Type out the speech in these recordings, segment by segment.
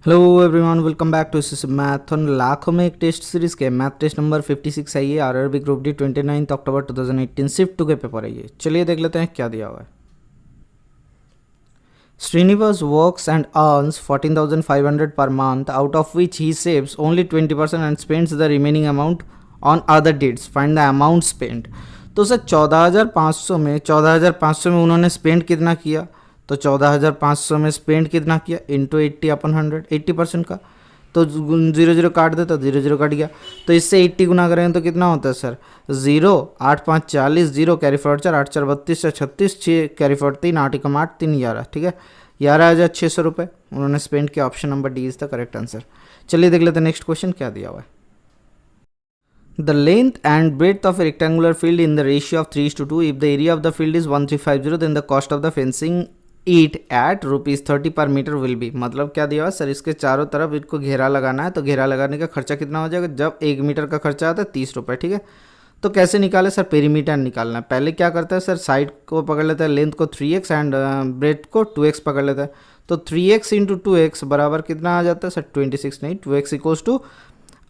Hello everyone, welcome back to SSC मैथन। लाखों में एक टेस्ट सीरीज के मैथ टेस्ट नंबर 56 है ये। RRB group D 29 October 2018 shift 2 के पेपर है ये। चलिए देख लेते हैं क्या दिया हुआ है। Srinivas works and earns 14,500 per month, out of which he saves only 20% and spends the remaining amount on other deeds. Find the amount spent. तो सर 14,500 में उन्होंने स्पेंड कितना किया, तो 14,500 में स्पेंड कितना किया इंटू 80/100, 80% का। तो 0 काट दे तो 0 कट गया। तो इससे 80 गुना करेंगे तो कितना होता है sir 0, 8 5 40, 0 carry forward 4, 8 4 32, 36, 6 carry forward 3, 8 एकम 8, 3 11। ठीक है, 11,600 रुपये उन्होंने स्पेंड किया। Option number D is the correct answer. चलिए देख लेते हैं नेक्स्ट क्वेश्चन क्या दिया हुआ है। The length and breadth of a rectangular field in the ratio of 3:2. If the area of the field is 1350, then the cost of the fencing it at ₹30 per meter will be। मतलब क्या दिया हुआ sir, इसके चारों तरफ इसको घेरा लगाना है, तो घेरा लगाने का खर्चा कितना हो जाएगा। जब 1 मीटर का खर्चा आता है 30 रुपये। ठीक है, तो कैसे निकाले सर, पेरीमीटर निकालना है। पहले क्या करता है सर, साइड को पकड़ लेता है, लेंथ को 3x एंड ब्रेथ को 2x पकड़ लेता है। तो 3x इंटू 2x बराबर कितना आ जाता है सर 26, नहीं 2x इक्वल्स टू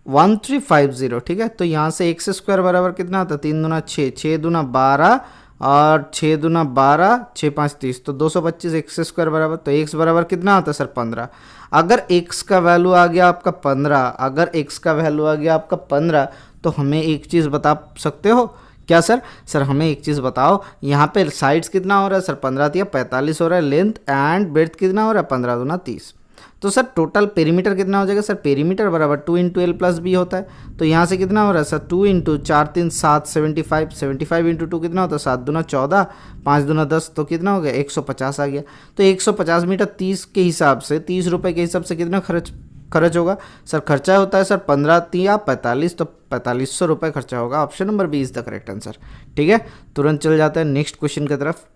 1350। ठीक है, तो यहाँ से एक्स स्क्वायर बराबर कितना आता है 3 दूना 6, 6 दूना 12 और 6 दूना 12, 6 5 30, तो 225 एक्स स्क्वायर बराबर, तो एक्स बराबर कितना आता है सर 15। अगर एक्स का वैल्यू आ गया आपका 15, अगर एक्स का वैल्यू आ गया आपका 15, तो हमें एक चीज़ बता सकते हो क्या सर, हमें एक चीज़ बताओ, यहाँ पे साइड्स कितना हो रहा है सर 15 या 45 हो रहा है, लेंथ एंड ब्रेथ कितना हो रहा है 15 दूना 30। तो सर टोटल पेरीमीटर कितना हो जाएगा सर, पेरीमीटर बराबर 2 इंटू एल प्लस बी होता है। तो यहाँ से कितना हो रहा है सर 2 इंटू 4 3 7 75, 75 इंटू 2 कितना होता है 7 दूना 14, 5 दूना 10, तो कितना हो गया 150 आ गया। तो 150 मीटर 30 के हिसाब से 30 रुपये के हिसाब से कितना खर्च होगा सर, खर्चा होता है सर 15 या 45, तो 4500 रुपये खर्चा होगा। Option number B is the correct answer. ठीक है, तुरंत चल जाता है नेक्स्ट क्वेश्चन की तरफ।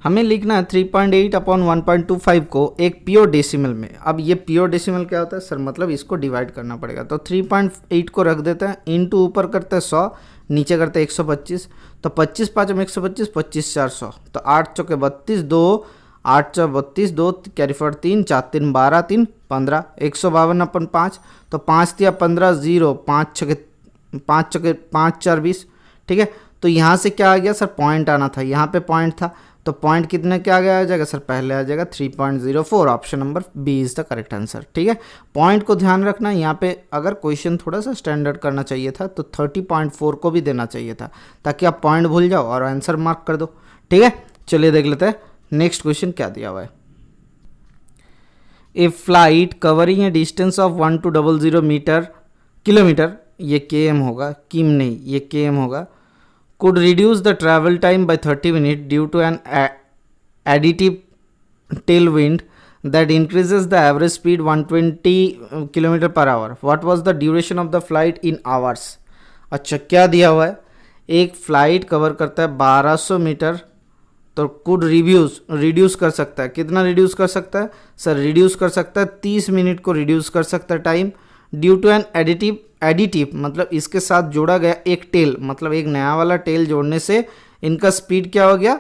हमें लिखना है 3.8/1.25 को एक प्योर डेसिमल में। अब ये प्योर डेसिमल क्या होता है सर, मतलब इसको डिवाइड करना पड़ेगा। तो 3.8 को रख देते हैं, इंटू ऊपर करते हैं 100, नीचे करते हैं 125, तो 25 5 में 125, 25 4 100, तो 8 चौके 32, 2 8 चौ 32, 2 कैरी फॉरवर्ड 3, 4 3 12, 3 15, 152/5, तो 5 3 15, 0 5 चौके 5 4 20। ठीक है, तो यहाँ से क्या आ गया सर, पॉइंट आना था, यहाँ पे पॉइंट था, तो पॉइंट कितने क्या आ जाएगा सर, पहले आ जाएगा 3.04। Option number B is the correct answer. ठीक है, पॉइंट को ध्यान रखना, यहाँ पे अगर क्वेश्चन थोड़ा सा स्टैंडर्ड करना चाहिए था तो 30.4 को भी देना चाहिए था, ताकि आप पॉइंट भूल जाओ और आंसर मार्क कर दो। ठीक है, चलिए देख लेते हैं नेक्स्ट क्वेश्चन क्या दिया हुआ है। A flight covering a distance of 1200 kilometre, ये km होगा, किम नहीं, ये km होगा, could reduce the travel time by 30 minutes due to an additive tailwind that increases the average speed 120 km per hour. What was the duration of the flight in hours? अच्छा, क्या दिया हुआ है, एक फ्लाइट कवर करता है 1200 metre, तो could reduce कर सकता है, कितना रिड्यूस कर सकता है सर, रिड्यूस कर सकता है 30 मिनट को रिड्यूस कर सकता है time, due to an additive मतलब इसके साथ जोड़ा गया एक टेल, मतलब एक नया वाला टेल जोड़ने से इनका स्पीड क्या हो गया,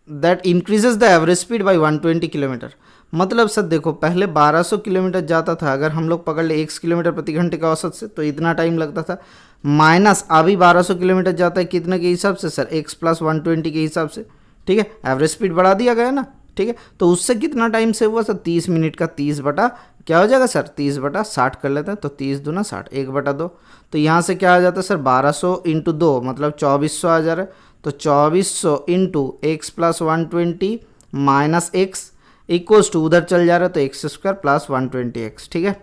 that increases the average speed bye 120 kilometre. मतलब सर देखो, पहले 1200 किलोमीटर जाता था, अगर हम लोग पकड़ ले 1 किलोमीटर प्रति घंटे का औसत से, तो इतना टाइम लगता था, माइनस अभी 1200 किलोमीटर जाता है कितने के हिसाब से सर, x + 120 के हिसाब से। ठीक है, एवरेज स्पीड बढ़ा दिया गया ना। ठीक है, तो उससे कितना टाइम से हुआ सर, 30 मिनट का 30 बटा क्या हो जाएगा सर, 30/60 कर लेते हैं, तो 30 दूना 60, 1/2। तो यहाँ से क्या आ जाता है सर 1200 इंटू 2 मतलब 2400 आ जा रहा है, तो 2400 into x + 120 minus X equals to उधर चल जा रहा है, तो x² + 120x। ठीक है,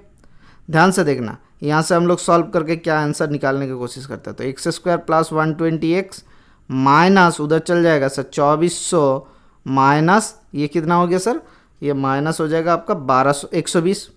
ध्यान से देखना, यहाँ से हम लोग सॉल्व करके क्या आंसर निकालने की कोशिश करते हैं, तो x² + 120x माइनस उधर चल जाएगा सर 2400 माइनस ये कितना हो गया सर, ये माइनस हो जाएगा आपका 120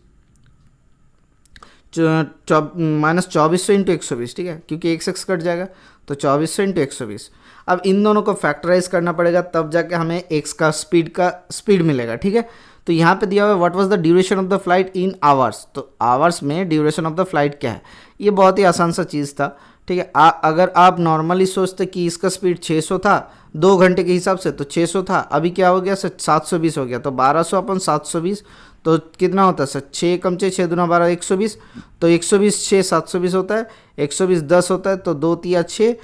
माइनस 2400 इंटू 120। ठीक है, क्योंकि x कट जाएगा, तो 2400 इंटू 120। अब इन दोनों को फैक्टराइज करना पड़ेगा, तब जाके हमें x का स्पीड मिलेगा। ठीक है, तो यहाँ पे दिया हुआ है what was the duration of the flight in hours, तो आवर्स में ड्यूरेशन ऑफ द फ्लाइट क्या है, ये बहुत ही आसान सा चीज़ था। ठीक है। अगर आप नॉर्मली सोचते कि इसका स्पीड 600 था 2 घंटे के हिसाब से, तो 600 था, अभी क्या हो गया सर 720 हो गया, तो 1200 अपन 720, तो कितना होता है सर 6 कम 6 6 दूना 12 120, तो 120 6 720 होता है, 120 10 होता है, तो 2 तिया 6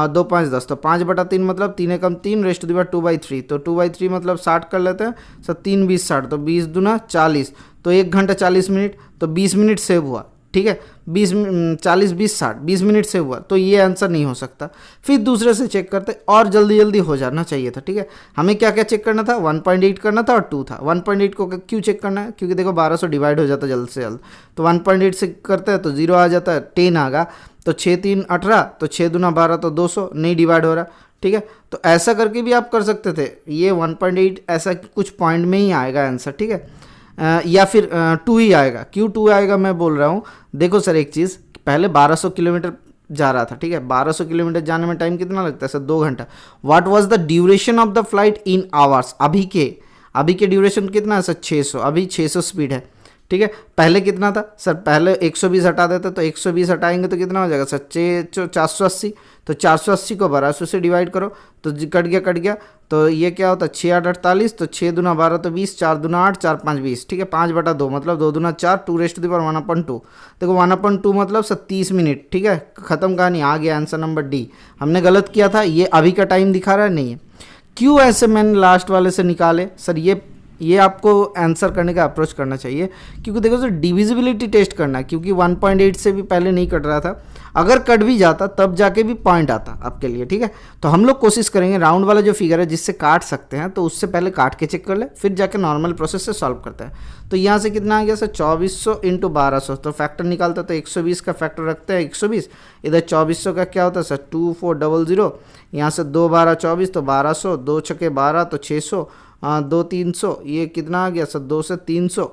2 5 10, तो 5/3 मतलब 3 कम 3 रेस्ट टू 2/3, तो 2/3 मतलब 60 कर लेते हैं सर, 3 20 60, तो 20 दूना 40, तो 1 घंटा 40 मिनट, तो 20 मिनट सेव हुआ, ठीक है। 40 20 60 20 मिनट से हुआ, तो ये आंसर नहीं हो सकता। फिर दूसरे से चेक करते और जल्दी जल्दी हो जाना चाहिए था, ठीक है। हमें क्या क्या चेक करना था, 1.8 करना था और 2 था। 1.8 को क्यों चेक करना है, क्योंकि देखो 1200 डिवाइड हो जाता है जल्द से जल्द, तो 1.8 से करते हैं तो 0 आ जाता है, 10 आ गया, तो 6 3 18, तो 6 दूना 12, तो 200 नहीं डिवाइड हो रहा, ठीक है। तो ऐसा करके भी आप कर सकते थे, ये 1.8 ऐसा कुछ पॉइंट में ही आएगा आंसर, ठीक है। या फिर 2 ही आएगा। क्यों 2 आएगा मैं बोल रहा हूँ, देखो सर एक चीज़, पहले 1200 किलोमीटर जा रहा था, ठीक है। 1200 किलोमीटर जाने में टाइम कितना लगता है सर 2 घंटा। What was the duration of the flight in hours, अभी के ड्यूरेशन कितना है सर 600, अभी 600 स्पीड है, ठीक है। पहले कितना था सर, पहले 120 हटा देते, तो 120 हटाएंगे तो कितना हो जाएगा सर 480, तो 480 को 1200 से डिवाइड करो, तो कट गया, तो ये क्या होता है 6 8 48, तो 6 दूना 12 तो 20, 4 दूना 8 4 5 20, ठीक है। 5/2 मतलब 2 दूना 4, 2 रेस्ट टू द पावर 1/2, देखो 1/2 मतलब सर 30 मिनट, ठीक है। खत्म कहानी, आ गया आंसर नंबर डी। हमने गलत किया था, ये अभी का टाइम दिखा रहा है, नहीं है। क्यों ऐसे मैंने लास्ट वाले से निकाले सर, ये आपको आंसर करने का अप्रोच करना चाहिए, क्योंकि देखो सर डिविजिबिलिटी टेस्ट करना है, क्योंकि 1.8 से भी पहले नहीं कट रहा था, अगर कट भी जाता तब जाके भी पॉइंट आता आपके लिए, ठीक है। तो हम लोग कोशिश करेंगे राउंड वाला जो फिगर है जिससे काट सकते हैं, तो उससे पहले काट के चेक कर ले, फिर जाके नॉर्मल प्रोसेस से सॉल्व करते हैं। तो यहाँ से कितना आ गया सर 2400 इंटू 1200, तो फैक्टर निकालता तो 120 का फैक्टर रखते हैं 120, इधर 2400 का क्या होता है सर 2400, यहाँ से 2 12 24, तो 1200, 2 छके 12, तो 600, 2 300, ये कितना आ गया सर 2 से 300,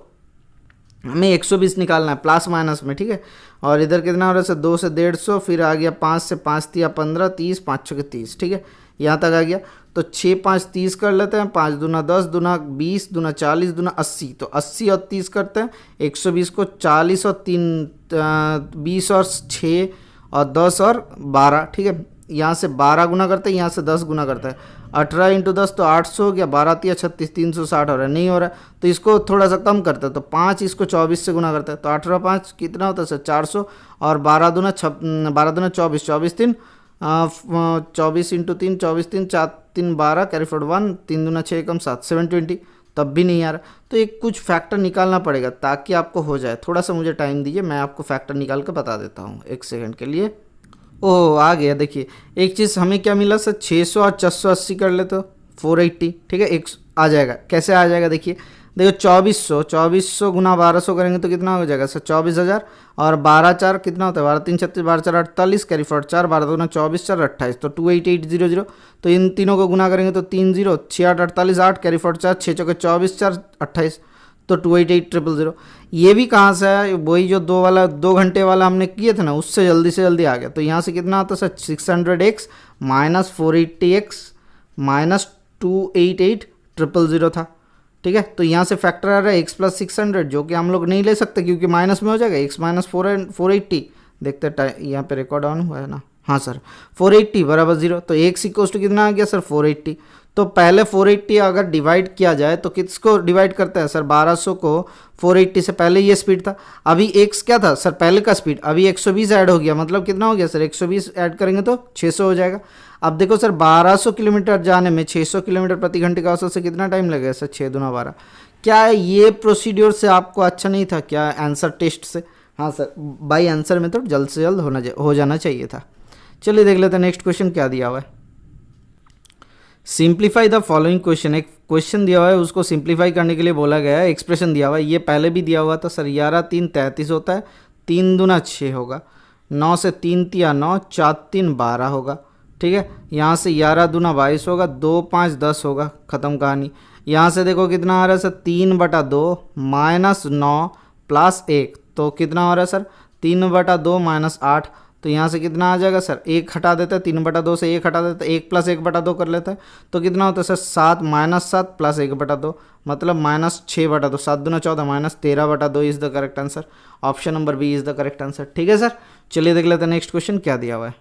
हमें 120 निकालना है प्लस माइनस में, ठीक है। और इधर कितना हो रहा है सर 2 से 150, फिर आ गया 5 से 5 तिया 15 30, 5 छके 30, ठीक है, यहाँ तक आ गया। तो 6 5 30 कर लेते हैं, 5 दूना 10, दूना 20, दूना 40, दूना 80, तो 80 और 30 करते हैं, 120 को 40 और 3 20 और 6 और 10 और 12, ठीक है। यहाँ से 12 गुना करते हैं, यहाँ से 10 गुना करता है, 18 इंटू 10 तो 800 हो गया, 12 तिया 36, 360 हो रहा है, नहीं हो रहा है, तो इसको थोड़ा सा कम करते हैं, तो 5 इसको 24 से गुना करता है, तो 18 5 कितना होता है सर 400, और 12 दूना 24, 24 3 24 इंटू 3 24 3 4 3 12, कैरी फॉरवर्ड 1, 3 दूना 6 कम 7 720, तब भी नहीं आ रहा। तो एक कुछ फैक्टर निकालना पड़ेगा ताकि आपको हो जाए, थोड़ा सा मुझे टाइम दीजिए, मैं आपको फैक्टर निकाल कर बता देता हूँ 1 सेकंड के लिए। ओह आ गया, देखिए एक चीज़ हमें क्या मिला सर 600 और 480 कर ले तो 480, ठीक है, एक आ जाएगा। कैसे आ जाएगा देखिए, देखो 2400 गुना 1200 करेंगे तो कितना हो जाएगा सर 24,000, और 12 4 कितना होता है 12 3 36, 12 4 48, कैरी फॉरवर्ड 4, 12 दूना 24 4 28, तो 28800, तो इन तीनों को गुना करेंगे तो 3 0, 6 8 48 8, कैरी फॉरवर्ड 4, 6 चौके 24 4 28, तो 288,000। ये भी कहाँ से है, वही जो 2 घंटे वाला हमने किए थे ना, उससे जल्दी से जल्दी आ गया। तो यहाँ से कितना आता है sir 600x minus 480x minus 288,000 था, ठीक है। तो यहाँ से फैक्टर आ रहा है x प्लस 600, जो कि हम लोग नहीं ले सकते क्योंकि माइनस में हो जाएगा, x माइनस 480, देखते यहाँ पे रिकॉर्ड ऑन हुआ है ना, हाँ सर 480 बराबर 0, तो x इक्वल्स टू कितना आ गया सर 480। तो पहले 480 अगर डिवाइड किया जाए तो किसको डिवाइड करता है सर 1200 को 480 से, पहले ये स्पीड था, अभी x क्या था सर पहले का स्पीड, अभी 120 ऐड हो गया, मतलब कितना हो गया सर 120 ऐड करेंगे तो 600 हो जाएगा। अब देखो सर 1200 किलोमीटर जाने में 600 किलोमीटर प्रति घंटे का औसत से कितना टाइम लगेगा सर 6 दूना 12। क्या ये प्रोसीड्योर से आपको अच्छा नहीं था क्या आंसर टेस्ट से? हाँ सर, बाई आंसर में तो जल्द से जल्द हो जाना चाहिए था। चलिए देख लेते हैं नेक्स्ट क्वेश्चन क्या दिया हुआ है। सिंप्लीफाई द फॉलोइंग क्वेश्चन, एक क्वेश्चन दिया हुआ है उसको सिंप्लीफाई करने के लिए बोला गया है, एक्सप्रेशन दिया हुआ है, ये पहले भी दिया हुआ था सर 11 3 33 होता है, 3 दूना 6 होगा, 9 से 3 तिया 9, 4 3 12 होगा, ठीक है। यहाँ से 11 दूना 22 होगा, 2 5 10 होगा, ख़त्म कहानी। यहाँ से देखो कितना आ रहा है सर 3/2 माइनस 9 प्लस 1, तो कितना हो रहा है सर 3/2 माइनस 8, तो यहाँ से कितना आ जाएगा सर, 1 हटा देते हैं, 3/2 से 1 हटा देते हैं, 1 + 1/2 कर लेते हैं, तो कितना होता है सर, 7 -7 + 1/2 मतलब -6/2, 7 दूना 14 -13/2 is the correct answer. Option number B is the correct answer. ठीक है सर, चलिए देख लेते हैं नेक्स्ट क्वेश्चन क्या दिया हुआ है।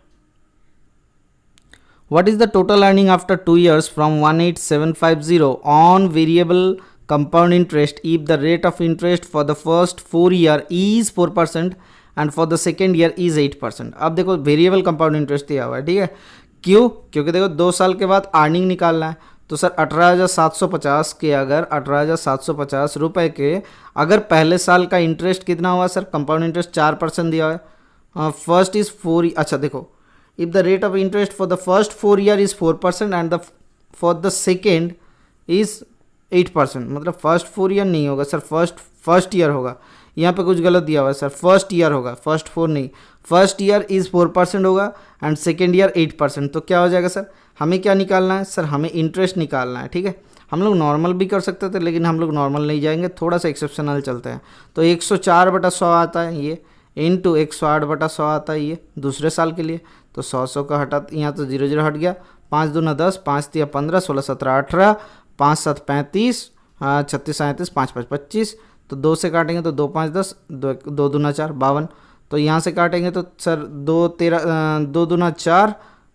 What is the total earning after 2 years from 18750 on variable compound interest if the rate of interest for the first 4 year is 4% and for the second year is 8%। अब देखो वेरिएबल कंपाउंड इंटरेस्ट दिया हुआ है, ठीक है, क्यों, क्योंकि देखो 2 साल के बाद अर्निंग निकालना है। तो सर 18,750 के, अगर 18,750 रुपये के अगर पहले साल का इंटरेस्ट कितना हुआ सर, कंपाउंड इंटरेस्ट 4% दिया हुआ है। फर्स्ट इज 4, अच्छा देखो, if the rate of interest for the first 4 year is 4% and for the second is 8%, मतलब फर्स्ट 4 ईयर नहीं होगा सर, फर्स्ट ईयर होगा। यहाँ पे कुछ गलत दिया हुआ है सर, फर्स्ट ईयर होगा, फर्स्ट 4 नहीं, फर्स्ट ईयर इज़ 4% होगा एंड सेकेंड ईयर 8%। तो क्या हो जाएगा सर, हमें क्या निकालना है सर, हमें इंटरेस्ट निकालना है। ठीक है, हम लोग नॉर्मल भी कर सकते थे लेकिन हम लोग नॉर्मल नहीं जाएंगे, थोड़ा सा एक्सेप्शनल चलते हैं। तो 104/100 आता है ये, इंटू 108/100 आता है ये दूसरे साल के लिए। तो 100 का हटा, यहाँ तो 0 0 हट गया, 5 दूना 10, 5 तिया 15, 16 17 18, 5 7 35, 36 37, 5 5 25। तो 2 से काटेंगे तो 2 5 10, 2 दूना 4 52। तो यहाँ से काटेंगे तो सर 2 दूना 4,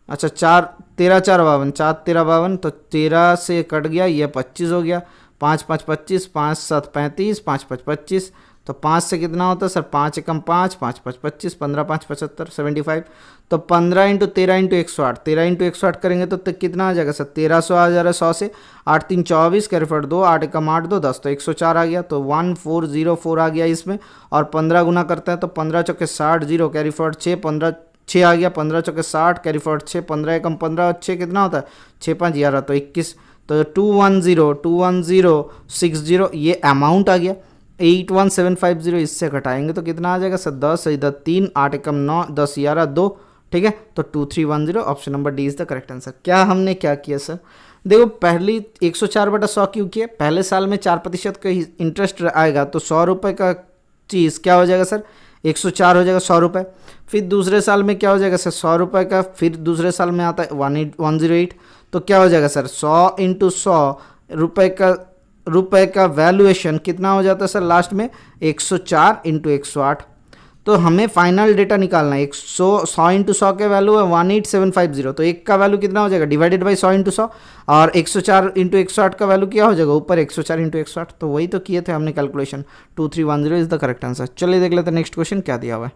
अच्छा 4 13 4 52, 4 13 52, तो 13 से कट गया, ये 25 हो गया, 5 5 25, 5 7 35, 5 5 25। तो 5 से कितना होता है सर, 5 एकम 5, 5 5 25, 15 5 75, 75। तो 15 × 13 × 108, 13 × 108 करेंगे तो कितना आ जाएगा सर, 1300 आ जा रहा है 100 से, 8 3 24, कैरी फॉरवर्ड 2, 8 एकम 8 2 10, तो 104 आ गया। तो 1404 आ गया इसमें, और 15 गुना करते हैं तो 15 चौके 60, 0 कैरी फॉरवर्ड 6, 15 6 आ गया, 15 चौके 60, कैरी फॉरवर्ड 6, 15 एकम 15 और 6 कितना होता है, 6 5 11, तो 21। तो 21060 ये अमाउंट आ गया। 81750 इससे घटाएंगे तो कितना आ जाएगा सर, 10 इधर 3, 8 एकम 9, 10 11 2, ठीक है। तो 2310 option number D is the correct answer. क्या हमने क्या किया सर, देखो पहली 104/100 क्यों किया, पहले साल में 4% का इंटरेस्ट आएगा तो 100 रुपये का चीज़ क्या हो जाएगा सर, 104 हो जाएगा 100 रुपये। फिर दूसरे साल में क्या हो जाएगा सर, 100 रुपये का, फिर दूसरे साल में आता है 108, तो क्या हो जाएगा सर, 100 × 100 रुपये का वैल्यूएशन कितना हो जाता है सर, लास्ट में 104 × 108। तो हमें फाइनल डेटा निकालना है, 100 × 100 के वैल्यू है 18750, तो एक का वैल्यू कितना हो जाएगा, डिवाइडेड बाई 100 × 100, और 104 × 108 का वैल्यू क्या हो जाएगा, ऊपर 104 × 108। तो वही तो किए थे हमने calculation, 2310 is the correct answer. चलिए देख लेते हैं नेक्स्ट क्वेश्चन क्या दिया हुआ है।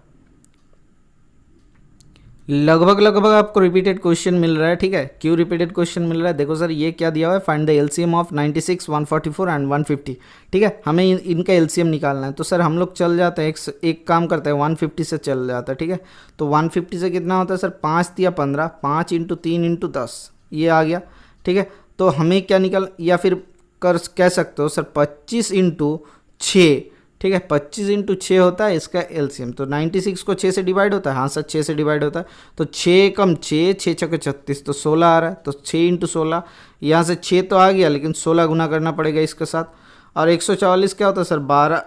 लगभग आपको रिपीटेड क्वेश्चन मिल रहा है, ठीक है। क्यों रिपीटेड क्वेश्चन मिल रहा है, देखो सर ये क्या दिया हुआ है, find the LCM of 96, 144 and 150, ठीक है। हमें इनका एलसीएम निकालना है। तो सर हम लोग चल जाते हैं, एक काम करते हैं, 150 से चल जाता है, ठीक है। तो 150 से कितना होता है सर, 5 तिया 15, 5 × 3 × 10 ये आ गया, ठीक है। तो हमें क्या निकाल, या फिर कह सकते हो सर 25 × 6, ठीक है, 25 × 6 होता है इसका एलसीएम। तो 96 को 6 से डिवाइड होता है, हाँ सर 6 से डिवाइड होता है। तो 6 कम 6, 6 छक्के 36, तो 16 आ रहा है। तो 6 × 16, यहाँ से 6 तो आ गया लेकिन 16 गुना करना पड़ेगा इसके साथ। और 144 क्या होता है सर, 12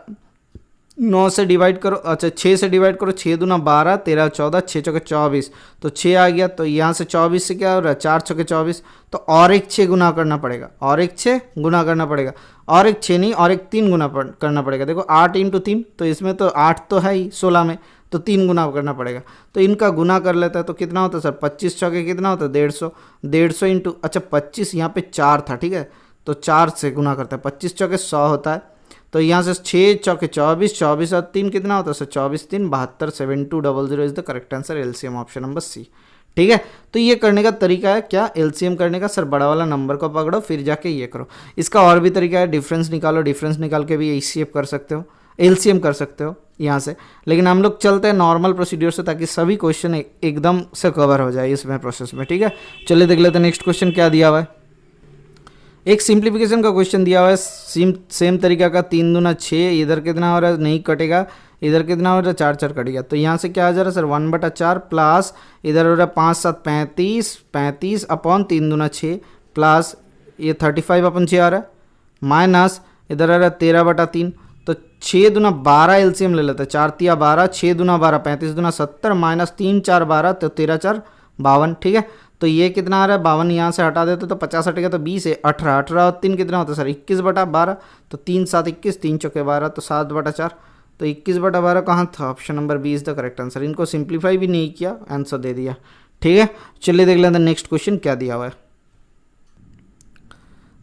9 से डिवाइड करो, अच्छा 6 से डिवाइड करो, 6 दूना 12, 13 14, 6 चौके 24, तो 6 आ गया। तो यहाँ से 24 से क्या हो रहा है, 4 चौके 24, तो और एक 6 गुना करना पड़ेगा, और एक 6 गुना करना पड़ेगा, और एक 6 नहीं, और एक 3 गुना करना पड़ेगा। देखो 8 × 3, तो इसमें तो 8 तो है ही 16 में, तो 3 गुना करना पड़ेगा। तो इनका गुना कर लेता है तो कितना होता है सर, 25 चौके कितना होता है, 150, 150 इंटू, अच्छा 25 यहाँ पे 4 था, ठीक है, तो 4 से गुना करता है, 25 चौके 100 होता है। तो यहाँ से 6 चौके 24, 24 और 3 कितना होता है sir, 24 3 72, 7200 is the correct answer, LCM option number C, ठीक है। तो ये करने का तरीका है क्या, एलसीएम करने का, सर बड़ा वाला नंबर को पकड़ो फिर जाके ये करो। इसका और भी तरीका है, डिफरेंस निकालो, डिफरेंस निकाल के भी एचसीएफ कर सकते हो, एलसीएम कर सकते हो यहाँ से। लेकिन हम लोग चलते हैं नॉर्मल प्रोसीड्यूर से ताकि सभी क्वेश्चन एकदम से कवर हो जाए इसमें प्रोसेस में, ठीक है। चलिए देख लेते हैं नेक्स्ट क्वेश्चन क्या दिया हुआ है। एक सिंप्लीफिकेशन का क्वेश्चन दिया हुआ है, सेम तरीका का, 3 दूना 6, इधर कितना हो रहा है, नहीं कटेगा, इधर कितना हो रहा है, 4 4 कट गया। तो यहाँ से क्या आ जा रहा है सर, 1/4 प्लस इधर हो रहा है 5 7 35, 35 अपॉन 3 दूना 6 प्लस ये 35/6 आ रहा है, माइनस इधर आ रहा है 13/3, तो 6 दूना 12 एलसीएम ले लेते हैं, 4 तिया 12, 6 दूना 12, 35 दूना 70, माइनस 3 4 12, तो 13 4 52, ठीक है। तो ये कितना आ रहा है, 52 यहाँ से हटा देते तो 50 हटेगा तो 20 है, 18, 18 और 3 कितना होता है सर 21/12, तो 3 7 21, 3 चौके 12, तो 7/4, तो 21/12 कहाँ था, option number B is the correct answer. इनको सिंप्लीफाई भी नहीं किया, आंसर दे दिया, ठीक है। चलिए देख लेते हैं नेक्स्ट क्वेश्चन क्या दिया हुआ है।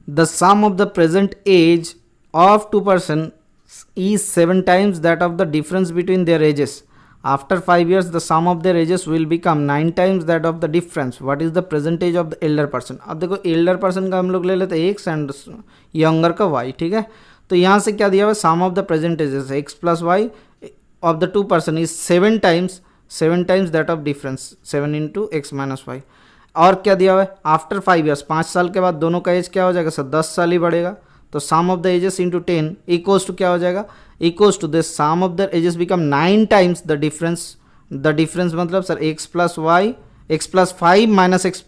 The sum of the present age of 2 person is 7 times that of the difference between their ages. After 5 years, the sum of their ages will become 9 times that of the difference. What is the present age of the elder person? अब देखो elder person का हम लोग ले लेते हैं x and younger का y, ठीक है। तो यहाँ से क्या दिया हुआ है, sum of the present ages x plus y of the 2 person is 7 times that of difference, 7 into x minus y। और क्या दिया हुआ है, आफ्टर 5 years, 5 साल के बाद दोनों का एज क्या हो जाएगा सर 10 साल ही बढ़ेगा। तो sum of the ages into 10 equals to क्या हो जाएगा, equals to the sum of the ages become 9 times the difference मतलब sir x plus 5 minus x,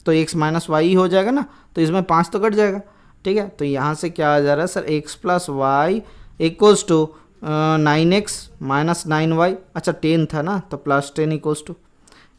तो x माइनस वाई हो जाएगा ना, तो इसमें 5 तो कट जाएगा, ठीक है। तो यहाँ से क्या आ जा रहा है sir x plus Y equals to 9x minus 9y, अच्छा 10 था ना, तो प्लस 10 इक्वल्स टू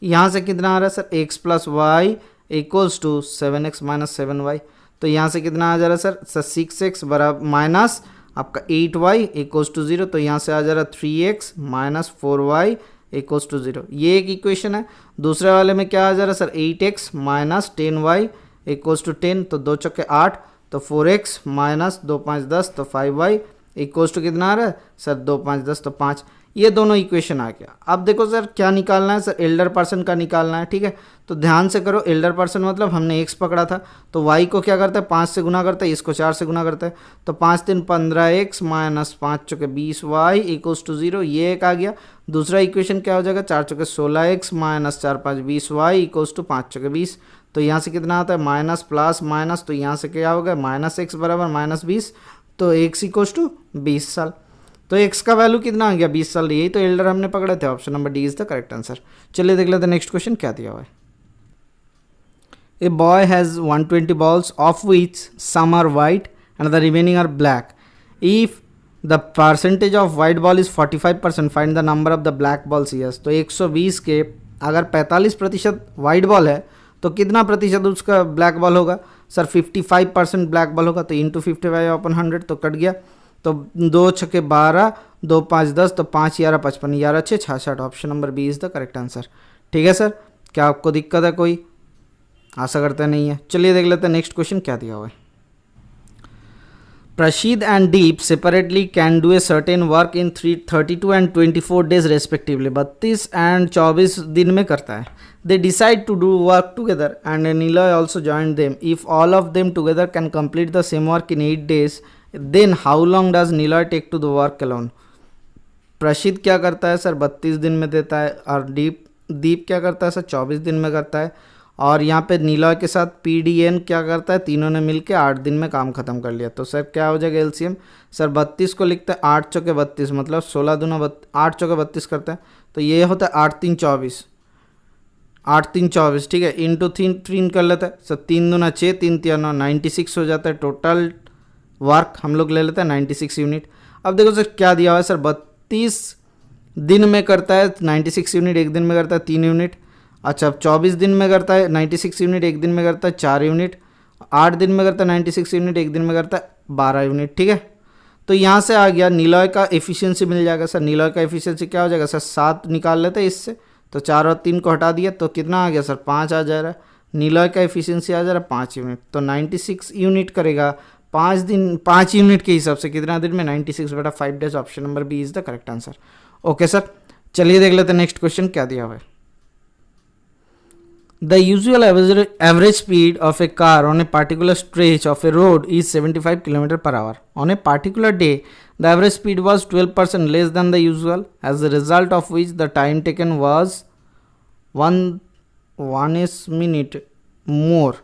यहाँ से कितना आ रहा है sir x plus Y equals to 7x minus 7y। तो यहाँ से कितना आ जा रहा है सर 6x बराबर माइनस आपका 8y इक्वल्स टू 0, तो यहाँ से आ जा रहा है 3x minus 4y equals to 0। ये एक इक्वेशन है। दूसरे वाले में क्या आ जा रहा है sir 8x minus 10y equals to 10, तो 2 चौके 8, तो 4x माइनस 2 5 10, तो 5y इक्वल्स टू कितना आ रहा है सर 2 5 10, तो 5। ये दोनों इक्वेशन आ गया। अब देखो सर क्या निकालना है सर, एल्डर पर्सन का निकालना है, ठीक है। तो ध्यान से करो, एल्डर पर्सन मतलब हमने x पकड़ा था, तो y को क्या करता है 5 से गुना करता है, इसको 4 से गुना करता है, तो 5 3 15x माइनस 5 चौके 20y इक्वल्स टू 0, ये एक आ गया। दूसरा इक्वेशन क्या हो जाएगा 4 चौके 16x minus 4 5 20y equals to 5 चौके 20, तो यहाँ से कितना आता है माइनस प्लस माइनस, तो यहाँ से क्या होगा माइनस x बराबर माइनस 20, तो x इक्वल्स टू 20 साल। तो x का वैल्यू कितना आ गया 20 साल, यही तो एल्डर हमने पकड़े थे, option number D is the correct answer. चलिए देख लेते हैं नेक्स्ट क्वेश्चन क्या दिया हुआ है। A boy has 120 balls of which some are white and the remaining are black. If the percentage of white ball is 45%, find the number of the black balls he has. तो 120 के अगर 45% white ball है तो कितना प्रतिशत उसका black ball होगा sir 55% black ball होगा, तो इंटू 55/100 तो कट गया, तो 2 छक्के 12, 2 5 10, तो 5 11 55, 11 6 66, option number B is the correct answer. ठीक है सर, क्या आपको दिक्कत है कोई? आशा करते नहीं है। चलिए देख लेते हैं नेक्स्ट क्वेश्चन क्या दिया हुआ है। Prashid and Deep separately can do a certain work in 32 and 24 days respectively. 32 and 24 दिन में करता है। They decide to do work together and Niloy also join them. If all of them together can complete the same work in 8 days, then how long does Niloy take to the work alone. Prashid क्या करता है sir 32 दिन में देता है, और दीप क्या करता है सर 24 दिन में करता है, और यहाँ पे नीलॉय के साथ PDN क्या करता है, तीनों ने मिलके 8 दिन में काम खत्म कर लिया। तो सर क्या हो जाएगा LCM सर 32 को लिखते हैं 8 चौके 32, मतलब 16 दूना 8 चौके 32 करते हैं, तो ये होता है 8 3 24, 8 3 24, ठीक है, इंटू 3 कर लेते हैं सर 3 दूना 6, 3 3 9, 96 हो जाता है। टोटल वर्क हम लोग ले लेते हैं 96 यूनिट। अब देखो सर क्या दिया हुआ है सर 32 दिन में करता है 96 यूनिट, एक दिन में करता है 3 यूनिट। अच्छा 24 दिन में करता है 96 यूनिट, एक दिन में करता है 4 यूनिट। 8 दिन में करता है 96 यूनिट, एक दिन में करता है 12 यूनिट, ठीक है। तो यहाँ से आ गया नीलॉय का एफिशिएंसी मिल जाएगा सर। नीलॉय का एफिशिएंसी क्या हो जाएगा सर 7 निकाल लेते हैं इससे, तो 4 और 3 को हटा दिया तो कितना आ गया सर 5 आ जा रहा है। नीलॉय का एफिशिएंसी आ जा रहा है 5 यूनिट, तो 96 यूनिट करेगा 5 यूनिट के हिसाब से कितना दिन में 96/5 days, option number B is the correct answer. Okay sir, चलिए देख लेते हैं नेक्स्ट क्वेश्चन क्या दिया हुआ है। The usual average speed of a car on a particular stretch of a road is 75 km/h. On a particular day, the average speed was 12% less than the usual, as a result of which the time taken was 1 minute more.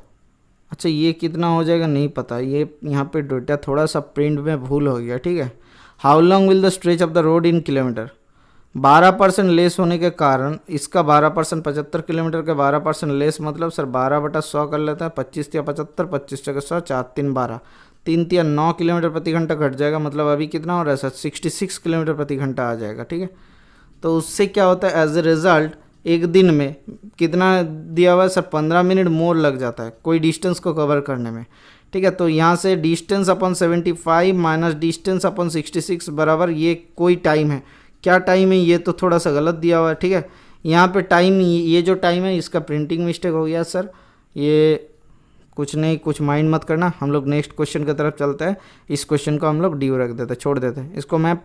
अच्छा ये कितना हो जाएगा नहीं पता, ये यहाँ पे डेटा थोड़ा सा प्रिंट में भूल हो गया, ठीक है। How long will the stretch of the road in kilometre. 12% less होने के कारण इसका 12% 75 किलोमीटर के 12% लेस, मतलब सर 12/100 कर लेता है, 25 या 75, 25 जगह 100, 4 3 12, 3 तिया 9 किलोमीटर प्रति घंटा घट जाएगा, मतलब अभी कितना हो रहा है सर 66 किलोमीटर प्रति घंटा आ जाएगा। ठीक है, तो उससे क्या होता है एज ए रिज़ल्ट एक दिन में कितना दिया हुआ है सर 15 मिनट मोर लग जाता है कोई डिस्टेंस को कवर करने में। ठीक है, तो यहाँ से distance upon 75 minus distance upon 66 बराबर ये कोई टाइम है, क्या टाइम है ये तो थोड़ा सा गलत दिया हुआ है। ठीक है, यहाँ पे टाइम, ये जो टाइम है इसका प्रिंटिंग मिस्टेक हो गया सर, ये कुछ नहीं, कुछ माइंड मत करना। हम लोग नेक्स्ट क्वेश्चन की तरफ चलते हैं। इस क्वेश्चन को हम लोग ड्यू रख देते हैं, छोड़ देते हैं इसको। मैं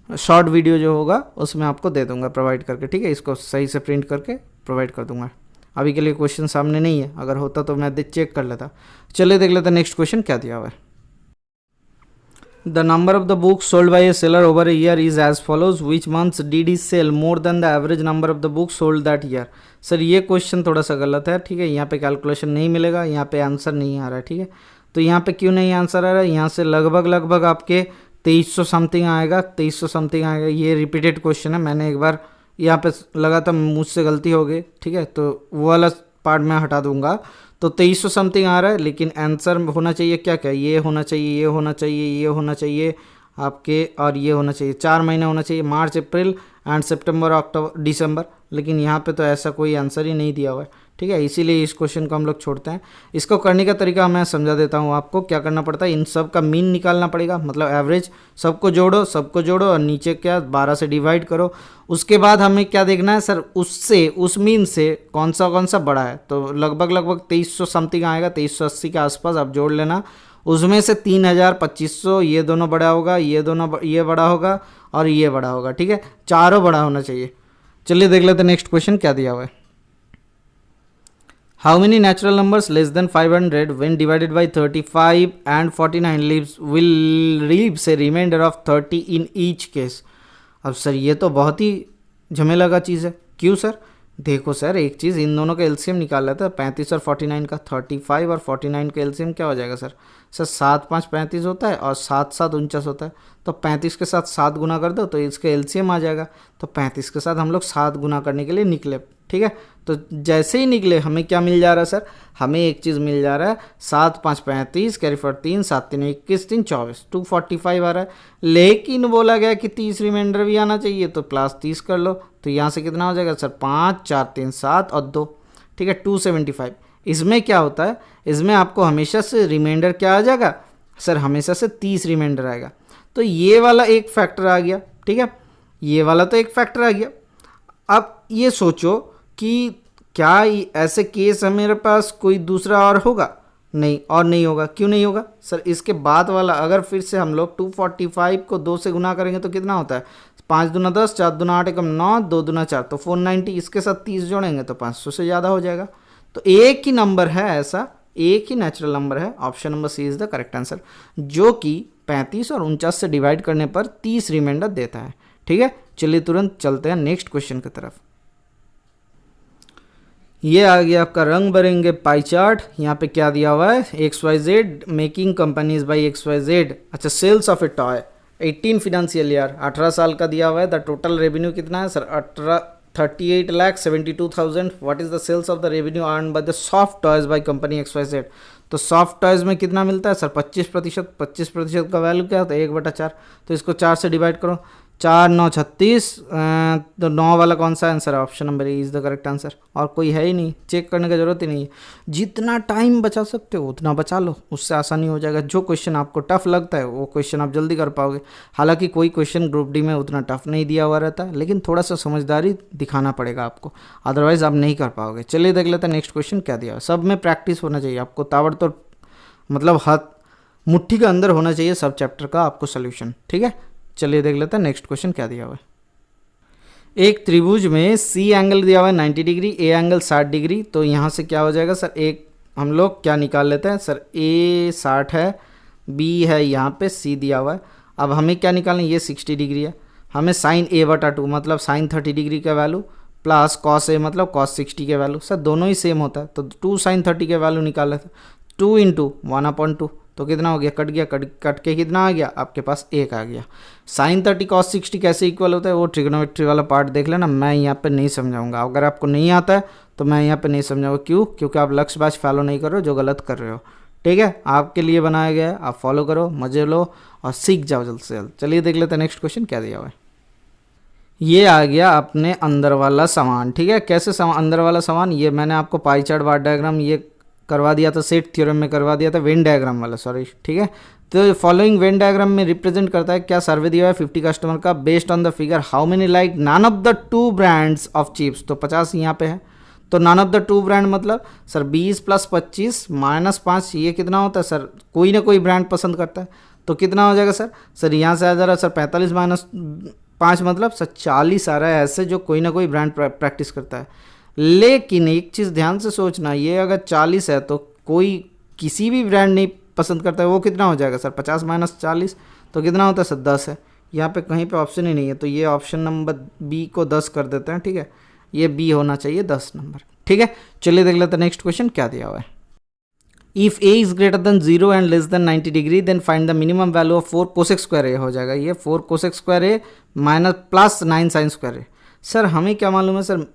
शॉर्ट वीडियो जो होगा उसमें आपको दे दूंगा प्रोवाइड करके। ठीक है, इसको सही से प्रिंट करके प्रोवाइड कर दूंगा। अभी के लिए क्वेश्चन सामने नहीं है, अगर होता तो मैं चेक कर लेता। चलिए देख लेते नेक्स्ट क्वेश्चन क्या दिया हुआ है। The number of the books sold by a seller over a year is as follows, which months did he sell more than the average number of the books sold that year. Sir ये question थोड़ा सा गलत है। ठीक है, यहाँ पे calculation नहीं मिलेगा, यहाँ पे आंसर नहीं आ रहा है। ठीक है, तो यहाँ पे क्यों नहीं आंसर आ रहा है, यहाँ से लगभग आपके 2300 समथिंग आएगा, 2300 समथिंग आएगा। ये रिपीटेड क्वेश्चन है, मैंने एक बार यहाँ पे लगा था, मुझसे गलती हो गई। ठीक है, तो वो वाला पार्ट मैं हटा दूंगा। तो 2300 समथिंग आ रहा है, लेकिन आंसर होना चाहिए क्या क्या, ये होना चाहिए, ये होना चाहिए, ये होना चाहिए आपके, और ये होना चाहिए। 4 महीने होना चाहिए, मार्च अप्रैल एंड सितंबर अक्टूबर दिसंबर, लेकिन यहाँ पे तो ऐसा कोई आंसर ही नहीं दिया हुआ है। ठीक है, इसीलिए इस क्वेश्चन को हम लोग छोड़ते हैं। इसको करने का तरीका मैं समझा देता हूँ आपको। क्या करना पड़ता है, इन सब का मीन निकालना पड़ेगा, मतलब एवरेज, सबको जोड़ो और नीचे क्या 12 से डिवाइड करो। उसके बाद हमें क्या देखना है सर, उससे उस मीन से कौन सा बड़ा है। तो लगभग 2300 समथिंग आएगा, 2380 के आसपास आप जोड़ लेना। उसमें से 3200 ये दोनों बड़ा होगा, ये बड़ा होगा और ये बड़ा होगा। ठीक है, चारों बड़ा होना चाहिए। चलिए देख लेते हैं नेक्स्ट क्वेश्चन क्या दिया हुआ है। How many natural numbers less than 500 when divided by 35 and 49 will leaves a remainder of 30 in each case। अब सर ये तो बहुत ही झमेला का चीज़ है। क्यों सर, देखो सर एक चीज़, इन दोनों का एलसीएम निकाल लेता है 35 और 49 का। 35 और 49 का एलसीएम क्या हो जाएगा सर 7 5 35 होता है और 7 7 49 होता है। तो 35 के साथ 7 गुना कर दो तो इसका एलसीएम आ जाएगा। तो 35 के साथ हम लोग 7 गुना करने के लिए निकले। ठीक है, तो जैसे ही निकले हमें क्या मिल जा रहा है सर, हमें एक चीज़ मिल जा रहा है 7 5 35 कैरी फॉर 3 7 3 21 3 24 245 आ रहा है। लेकिन बोला गया कि 30 रिमाइंडर भी आना चाहिए, तो प्लस 30 कर लो। तो यहाँ से कितना हो जाएगा सर 5 4 3 7 और 2। ठीक है, 275। इसमें क्या होता है, इसमें आपको हमेशा से रिमाइंडर क्या आ जाएगा सर, हमेशा से 30 रिमाइंडर आएगा। तो ये वाला एक फैक्टर आ गया। ठीक है, ये वाला तो एक फैक्टर आ गया। अब ये सोचो कि क्या ऐसे केस है मेरे पास कोई दूसरा और होगा, नहीं, और नहीं होगा। क्यों नहीं होगा सर, इसके बाद वाला अगर फिर से हम लोग 245 को 2 से गुना करेंगे तो कितना होता है 5 दूना 10 4 दूना 8 एकम 9 2 दूना 4 तो 490। इसके साथ 30 जोड़ेंगे तो 500 से ज़्यादा हो जाएगा। तो एक ही नंबर है ऐसा, एक ही नेचुरल नंबर है, option number C is the correct answer, जो कि 35 और 49 से डिवाइड करने पर 30 रिमाइंडर देता है। ठीक है, चलिए तुरंत चलते हैं नेक्स्ट क्वेश्चन की तरफ। ये आ गया आपका रंग बिरंगे पाई चार्ट। यहाँ पे क्या दिया हुआ है, XYZ making companies by XYZ। अच्छा, sales of a toy 18 financial year, 18 साल का दिया हुआ है। द टोटल रेवेन्यू कितना है sir 38,72,000। What is the sales of the revenue earn by the soft toys by company XYZ। तो सॉफ्ट टॉयज में कितना मिलता है सर 25%। 25% का वैल्यू क्या होता है 1/4। तो इसको 4 से डिवाइड करो, 4 9 36। तो 9 वाला कौन सा आंसर है, option number A is the correct answer. और कोई है ही नहीं, चेक करने की जरूरत ही नहीं है। जितना टाइम बचा सकते हो उतना बचा लो, उससे आसानी हो जाएगा। जो क्वेश्चन आपको टफ लगता है वो क्वेश्चन आप जल्दी कर पाओगे। हालांकि कोई क्वेश्चन ग्रुप डी में उतना टफ नहीं दिया हुआ रहता, लेकिन थोड़ा सा समझदारी दिखाना पड़ेगा आपको, अदरवाइज आप नहीं कर पाओगे। चलिए देख लेते हैं नेक्स्ट क्वेश्चन क्या दिया हुआ। सब में प्रैक्टिस होना चाहिए आपको, ताबड़तोड़ मतलब हाथ मुट्ठी के अंदर होना चाहिए सब चैप्टर का आपको सोल्यूशन। ठीक है, चलिए देख लेते हैं नेक्स्ट क्वेश्चन क्या दिया हुआ है। एक त्रिभुज में सी एंगल दिया हुआ है 90 डिग्री, ए एंगल 60 डिग्री। तो यहाँ से क्या हो जाएगा सर, एक हम लोग क्या निकाल लेते हैं सर, ए 60 है, बी है, यहाँ पे सी दिया हुआ है। अब हमें क्या निकालना है, ये 60 डिग्री है, हमें साइन A/2 मतलब साइन 30 डिग्री का वैल्यू प्लस कॉस ए मतलब कॉस 60 के वैल्यू। सर दोनों ही सेम होता है, तो 2 साइन 30 के वैल्यू निकाल लेते हैं। 2 × 1/2 तो कितना हो गया, कट गया, कट के कितना आ गया आपके पास 1 आ गया। साइन 30 कॉस 60 कैसे इक्वल होता है वो ट्रिग्नोमेट्री वाला पार्ट देख लेना, मैं यहाँ पे नहीं समझाऊंगा। अगर आपको नहीं आता है तो मैं यहाँ पे नहीं समझाऊंगा। क्यों, क्योंकि आप लक्ष्य बैच फॉलो नहीं कर रहे हो, जो गलत कर रहे हो। ठीक है, आपके लिए बनाया गया है, आप फॉलो करो, मजे लो और सीख जाओ जल्द से जल्द। चलिए देख लेते हैं नेक्स्ट क्वेश्चन क्या दिया हुआ है। ये आ गया अपने अंदर वाला सामान, ठीक है। कैसे अंदर वाला सामान, ये मैंने आपको पाई चार्ट बार डायग्राम ये करवा दिया था, सेट थ्योरम में करवा दिया था, वेन डायग्राम वाला, सॉरी, ठीक है। तो फॉलोइंग वेन डायग्राम में रिप्रेजेंट करता है क्या, सर्वे दिया हुआ है 50 कस्टमर का, based on the figure how many like none of the 2 brands of chips, तो 50 यहाँ पे है। तो नन ऑफ द 2 ब्रांड मतलब सर 20 + 25 - 5, ये कितना होता है सर, कोई ना कोई ब्रांड पसंद करता है, तो कितना हो जाएगा सर यहाँ से आ जा रहा है सर 45 - 5 मतलब सर 40 आ रहा है ऐसे जो कोई ना कोई ब्रांड प्रैक्टिस करता है। लेकिन एक चीज़ ध्यान से सोचना, ये अगर 40 है तो कोई किसी भी ब्रांड नहीं पसंद करता है, वो कितना हो जाएगा सर 50 - 40, तो कितना होता है सर 10 है। यहाँ पे कहीं पे ऑप्शन ही नहीं है, तो ये ऑप्शन नंबर बी को 10 कर देते हैं, ठीक है। ये बी होना चाहिए 10 नंबर, ठीक है। चलिए देख लेते हैं नेक्स्ट क्वेश्चन क्या दिया हुआ है। If A is greater than 0 and less than 90 degree then find the minimum value of 4 cosec square A हो जाएगा। ये 4 cosec square A minus +9 sine square A. Sir हमें क्या मालूम है सर,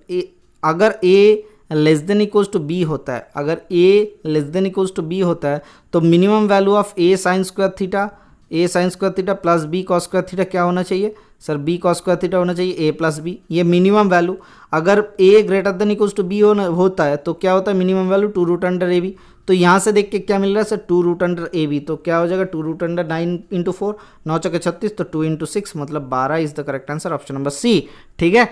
अगर A less than equals to B होता है, अगर A less than equals to B होता है तो minimum value of A sine square theta, A sine square theta plus B cos square theta क्या होना चाहिए sir, B cos square theta होना चाहिए ए प्लस बी, ये मिनिमम वैल्यू। अगर A greater than equals to B होता है तो क्या होता है मिनिमम वैल्यू 2√√a_b। तो यहाँ से देख के क्या मिल रहा है सर 2√√a_b, तो क्या हो जाएगा 2√9 × 4, 9 × 36, तो 2 × 6 मतलब 12 is the correct answer, option number C, ठीक है।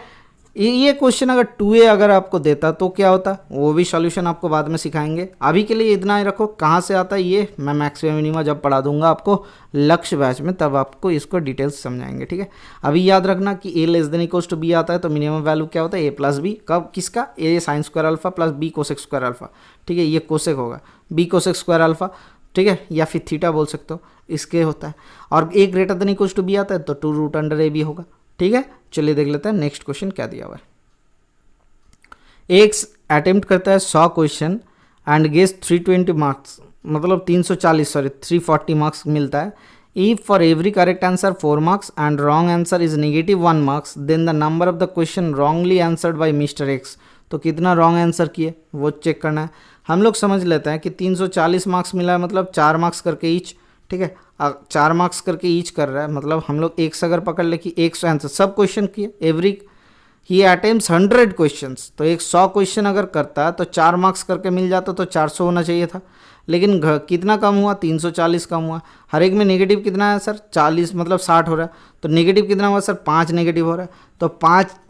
ये क्वेश्चन अगर 2a अगर आपको देता तो क्या होता, वो भी सॉल्यूशन आपको बाद में सिखाएंगे। अभी के लिए इतना ही रखो, कहाँ से आता है ये मैं मैक्सिमम मिनिमा जब पढ़ा दूंगा आपको लक्ष्य बैच में, तब आपको इसको डिटेल्स समझाएंगे, ठीक है। अभी याद रखना कि a less than equals to b आता है तो मिनिमम वैल्यू क्या होता है a + b, कब किसका, a sine square alpha plus b cosec square alpha, ठीक है। ये कोसेक होगा b कोसेक स्क्वायर अल्फा, ठीक है, या फिर थीटा बोल सकते हो, इसके होता है। और a greater than equals to b आता है तो 2√√a_b होगा, ठीक है। चलिए देख लेते हैं नेक्स्ट क्वेश्चन क्या दिया हुआ है। एक अटेम्प्ट करता है 100 क्वेश्चन एंड गेस 320 मार्क्स, मतलब 340 मार्क्स मिलता है। If for every correct answer 4 marks and wrong answer is -1 marks then the number of the question wrongly answered by mister X, तो कितना रॉन्ग आंसर किए वो चेक करना है। हम लोग समझ लेते हैं कि 340 मार्क्स मिला है मतलब 4 मार्क्स करके ईच, ठीक है। 4 मार्क्स करके ईच कर रहा है मतलब हम लोग एक से अगर पकड़ ले कि 100 आंसर सब क्वेश्चन किए, एवरी ही अटेम्प्ट्स 100 क्वेश्चंस, तो 100 क्वेश्चन अगर करता है तो 4 मार्क्स करके मिल जाता तो 400 होना चाहिए था, लेकिन कितना कम हुआ 340 कम हुआ। हर एक में नेगेटिव कितना है सर 40 मतलब 60 हो रहा है, तो नेगेटिव कितना हुआ सर 5 नेगेटिव हो रहा है। तो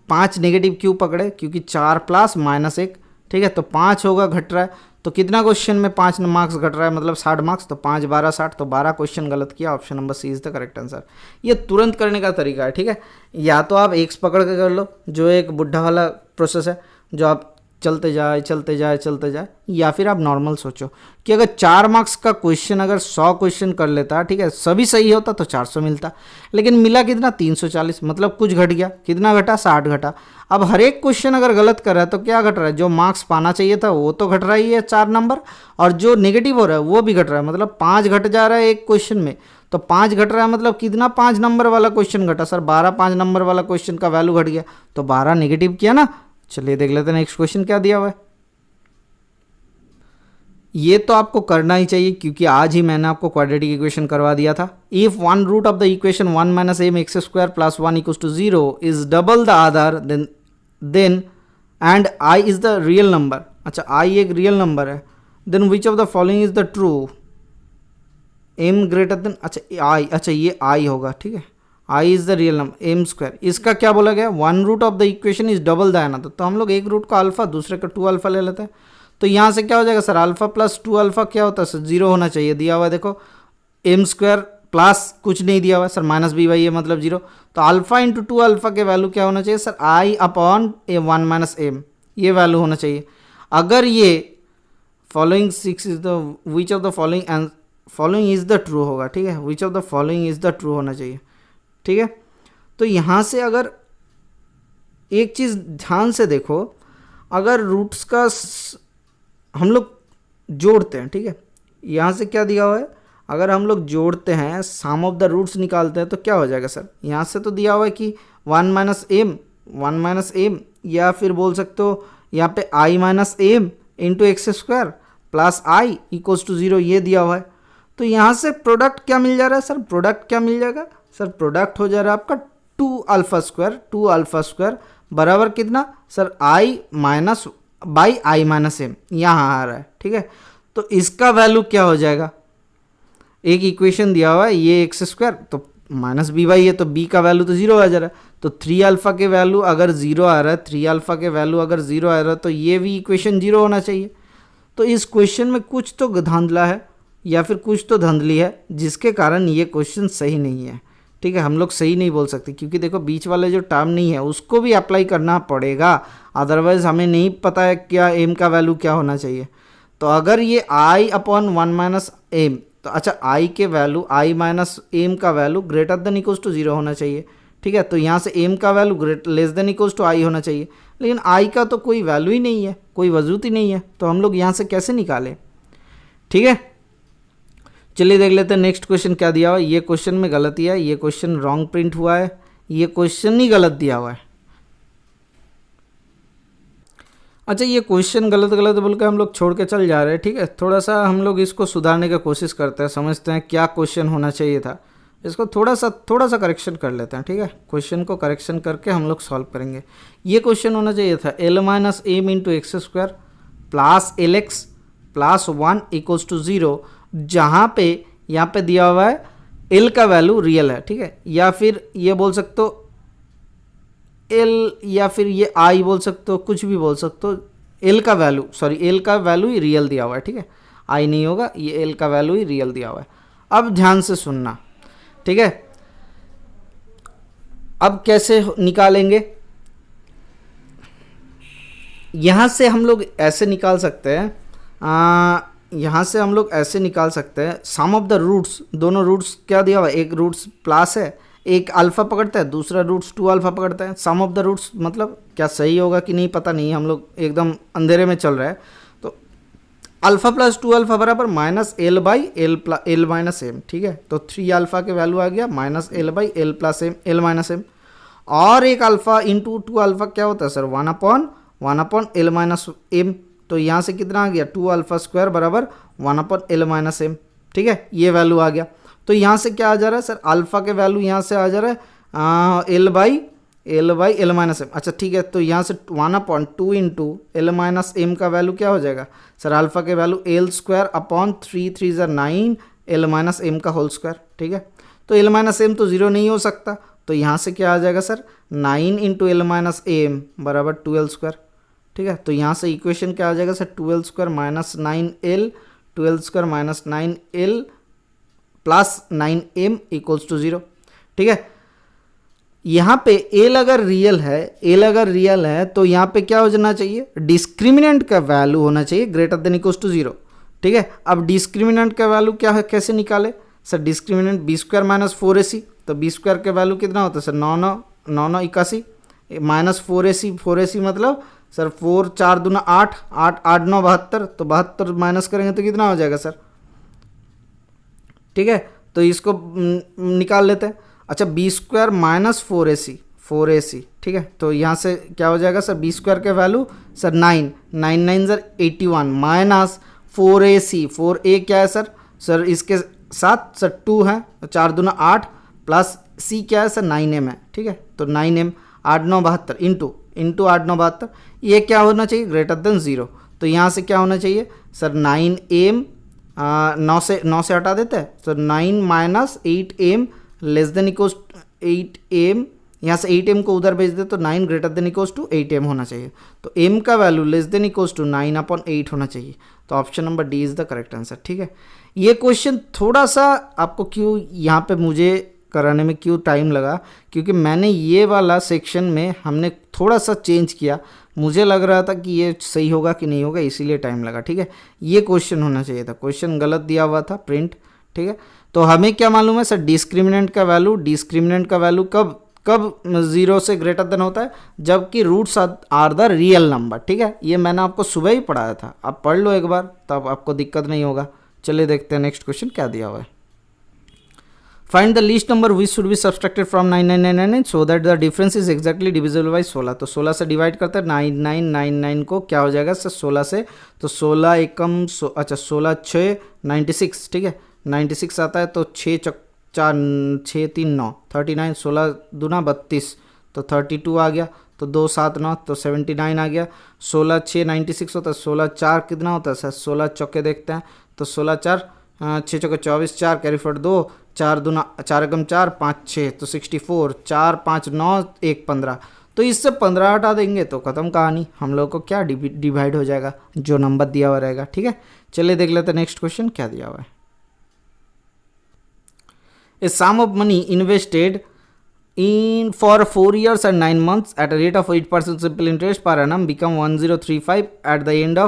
5 नेगेटिव क्यों पकड़े, क्योंकि 4 + -1, ठीक है, तो 5 होगा घट रहा है। तो कितना क्वेश्चन में 5 मार्क्स घट रहा है मतलब 60 मार्क्स, तो 5 × 12 = 60, तो 12 क्वेश्चन गलत किया, option number C is the correct answer. ये तुरंत करने का तरीका है, ठीक है। या तो आप एक्स पकड़ के कर लो जो एक बुढ़ा वाला प्रोसेस है, जो आप चलते जाए, या फिर आप नॉर्मल सोचो कि अगर 4 मार्क्स का क्वेश्चन अगर 100 क्वेश्चन कर लेता, ठीक है, सभी सही होता तो 400 मिलता, लेकिन मिला कितना 340, मतलब कुछ घट गया, कितना घटा 60 घटा। अब हर एक क्वेश्चन अगर गलत कर रहा है तो क्या घट रहा है, जो मार्क्स पाना चाहिए था वो तो घट रहा ही है 4 नंबर, और जो नेगेटिव हो रहा है वो भी घट रहा है, मतलब 5 घट जा रहा है एक क्वेश्चन में, तो 5 घट रहा है मतलब कितना 5 नंबर वाला क्वेश्चन घटा सर 12 5 नंबर वाला क्वेश्चन का वैल्यू घट गया, तो 12 नेगेटिव किया ना। चलिए देख लेते हैं नेक्स्ट क्वेश्चन क्या दिया हुआ है। ये तो आपको करना ही चाहिए क्योंकि आज ही मैंने आपको क्वाड्रेटिक इक्वेशन करवा दिया था। If one root of the equation 1 - mx² + 1 = 0 is double the other then and i is the real number, अच्छा i एक रियल नंबर है, then which of the following is the true, m greater than, अच्छा i, अच्छा ये i होगा, ठीक है, i is the real number m², इसका क्या बोला गया 1 root of the equation is double the another, तो हम लोग एक रूट का अल्फा दूसरे का 2 अल्फा ले लेते हैं, तो यहाँ से क्या हो जाएगा सर अल्फा प्लस 2 अल्फा क्या होता है सर 0 होना चाहिए, दिया हुआ है देखो m² प्लस कुछ नहीं दिया हुआ सर -b/a मतलब 0, तो अल्फा × 2 अल्फा के वैल्यू क्या होना चाहिए सर i/1 - m, ये वैल्यू होना चाहिए। अगर ये following 6 is the which of the following is the true होगा, ठीक है, विच of the following is the true होना चाहिए, ठीक है। तो यहाँ से अगर एक चीज़ ध्यान से देखो, अगर रूट्स का हम लोग जोड़ते हैं, ठीक है, यहाँ से क्या दिया हुआ है, अगर हम लोग जोड़ते हैं सम ऑफ द रूट्स निकालते हैं तो क्या हो जाएगा सर, यहाँ से तो दिया हुआ है कि 1 - m, या फिर बोल सकते हो यहाँ पे i - m × x², plus I equals to 0 ये दिया हुआ है। तो यहाँ से प्रोडक्ट क्या मिल जा रहा है सर, प्रोडक्ट क्या मिल जाएगा सर, प्रोडक्ट हो जा रहा है आपका 2 अल्फा स्क्वायर बराबर कितना sir I minus by I minus M, यहाँ आ रहा है। ठीक है, तो इसका वैल्यू क्या हो जाएगा, एक इक्वेशन दिया हुआ है ये एक्स स्क्वायर तो माइनस बी बाई है, तो बी का वैल्यू तो 0 आ जा रहा है। तो 3 अल्फा के वैल्यू अगर 0 आ रहा है, 3 अल्फा के वैल्यू अगर 0 आ रहा है तो ये भी इक्वेशन 0 होना चाहिए। तो इस क्वेश्चन में कुछ तो धांधला है या फिर कुछ तो धांधली है जिसके कारण ये क्वेश्चन सही नहीं है। ठीक है, हम लोग सही नहीं बोल सकते क्योंकि देखो बीच वाले जो टर्म नहीं है उसको भी अप्लाई करना पड़ेगा, अदरवाइज हमें नहीं पता है क्या एम का वैल्यू क्या होना चाहिए। तो अगर ये आई अपॉन 1 माइनस एम, तो अच्छा आई के वैल्यू आई माइनस एम का value greater than equals to 0 होना चाहिए। ठीक है, तो यहाँ से एम का value less than equals to I होना चाहिए, लेकिन आई का तो कोई वैल्यू ही नहीं है, कोई वजूद ही नहीं है, तो हम लोग यहाँ से कैसे निकालें। ठीक है, चलिए देख लेते हैं नेक्स्ट क्वेश्चन क्या दिया हुआ है। ये क्वेश्चन में गलती है, ये क्वेश्चन रॉन्ग प्रिंट हुआ है, ये क्वेश्चन ही गलत दिया हुआ है। अच्छा, ये क्वेश्चन गलत बोल के हम लोग छोड़ के चल जा रहे हैं। ठीक है, थोड़ा सा हम लोग इसको सुधारने की कोशिश करते हैं, समझते हैं क्या क्वेश्चन होना चाहिए था, इसको थोड़ा सा करेक्शन कर लेते हैं। ठीक है, क्वेश्चन को करेक्शन करके हम लोग सॉल्व करेंगे। ये क्वेश्चन होना चाहिए था L minus M into X square plus L X plus 1 equals to 0, जहाँ पे यहाँ पे दिया हुआ है एल का वैल्यू रियल है। ठीक है, या फिर ये बोल सकते हो एल, या फिर ये आई बोल सकते हो, कुछ भी बोल सकते हो। एल का वैल्यू ही रियल दिया हुआ है। ठीक है, आई नहीं होगा, ये एल का वैल्यू ही रियल दिया हुआ है। अब ध्यान से सुनना। ठीक है, अब कैसे निकालेंगे, यहाँ से हम लोग ऐसे निकाल सकते हैं, यहाँ से हम लोग ऐसे निकाल सकते हैं सम ऑफ द रूट्स, दोनों रूट्स क्या दिया हुआ है, एक रूट्स प्लस है, एक अल्फ़ा पकड़ता है, दूसरा रूट्स 2 अल्फ़ा पकड़ता है। सम ऑफ द रूट्स मतलब क्या सही होगा कि नहीं पता नहीं, हम लोग एकदम अंधेरे में चल रहा है। तो अल्फ़ा प्लस 2 अल्फ़ा बराबर minus l by l minus m. ठीक है, तो 3 अल्फ़ा के वैल्यू आ गया minus l by l plus m l minus m, और एक अल्फ़ा इंटू 2 अल्फ़ा क्या होता है sir 1 upon l minus m. तो यहाँ से कितना आ गया 2 अल्फ़ा स्क्वायर बराबर 1 अपॉन एल माइनस एम। ठीक है, ये वैल्यू आ गया। तो यहाँ से क्या आ जा रहा है सर, अल्फ़ा के वैल्यू यहाँ से आ जा रहा है l by l minus m. अच्छा ठीक है, तो यहाँ से 1/2 इंटू एल माइनस एम का वैल्यू क्या हो जाएगा सर, अल्फ़ा के वैल्यू एल स्क्वायर अपॉन 3 3 ज़ा 9 एल माइनस एम का होल स्क्वायर। ठीक है, तो एल माइनस एम तो 0 नहीं हो सकता, तो यहाँ से क्या आ जाएगा sir 9 into l minus m बराबर 2l स्क्वायर। ठीक है, तो यहाँ से इक्वेशन क्या आ जाएगा sir 2l square minus 9l, 2l square minus 9l plus 9m equals to 0। ठीक है, यहाँ पे एल अगर रियल है तो यहाँ पे क्या हो जाना चाहिए, डिस्क्रिमिनेंट का वैल्यू होना चाहिए ग्रेटर देन इक्वल्स टू 0। ठीक है, अब डिस्क्रिमिनेंट का वैल्यू क्या है, कैसे निकाले sir, discriminant b square minus 4ac, तो बी स्क्वायर का वैल्यू कितना होता है सर 9 81 माइनस 4ac मतलब सर 4 4 दूना 8 8 8 9 72, तो 72 माइनस करेंगे तो कितना हो जाएगा सर। ठीक है, तो इसको निकाल लेते हैं। अच्छा, बी स्क्वायर माइनस 4ac। ठीक है, तो यहाँ से क्या हो जाएगा सर, बी स्क्वायर के value sir 9 9 sir 81 minus 4ac, 4a क्या है सर इसके साथ सर 2 है, तो 4 दूना 8 प्लस c क्या है सर 9m है। ठीक है, तो 9m 8 9 72 इंटू 8 9 72, ये क्या होना चाहिए ग्रेटर देन 0। तो यहाँ से क्या होना चाहिए सर 9m 9 से हटा देते हैं, तो 9 minus 8m less than equals 8m, यहाँ से 8m को उधर भेज दे तो 9 greater than equals to 8m होना चाहिए। तो m का value less than equals to 9/8 होना चाहिए, तो option number d is the correct answer. ठीक है, ये क्वेश्चन थोड़ा सा आपको क्यों यहाँ पे मुझे कराने में क्यों टाइम लगा, क्योंकि मैंने ये वाला सेक्शन में हमने थोड़ा सा चेंज किया, मुझे लग रहा था कि ये सही होगा कि नहीं होगा, इसीलिए टाइम लगा। ठीक है, ये क्वेश्चन होना चाहिए था, क्वेश्चन गलत दिया हुआ था प्रिंट। ठीक है, तो हमें क्या मालूम है सर, डिस्क्रिमिनेंट का वैल्यू कब 0 से ग्रेटर देन होता है, जबकि roots are the real number. ठीक है, ये मैंने आपको सुबह ही पढ़ाया था, आप पढ़ लो एक बार, तब आपको दिक्कत नहीं होगा। चलिए देखते हैं नेक्स्ट क्वेश्चन क्या दिया हुआ है। Find the least number which should be subtracted from 9999 so that the difference is exactly divisible by 16। तो 16 से डिवाइड करते हैं 9999 को, क्या हो जाएगा सर 16 से, तो 16 एकम अच्छा 16 6 96, ठीक है 96 आता है, तो 6 4 6 3 9 39, 16 दूना 32, तो 32 आ गया, तो 2 7 9 तो 79 आ गया। 16 6 96 होता है, 16 4 कितना होता है सर, 16 चौके देखते हैं, तो 16 4 6 चौके 24, 4 कैरी फॉरवर्ड 2, 4 दूना 4 एकम 4 5 6 तो 64, 4 5 9 1 15, तो इससे 15 हटा देंगे तो ख़त्म कहानी, हम लोग को क्या डिवाइड हो जाएगा, जो नंबर दिया हुआ रहेगा। ठीक है, चलिए देख लेते हैं नेक्स्ट क्वेश्चन क्या दिया हुआ है। A sum of money invested in for 4 years and 9 months at a rate of 8% simple interest per annum become 1035 at the end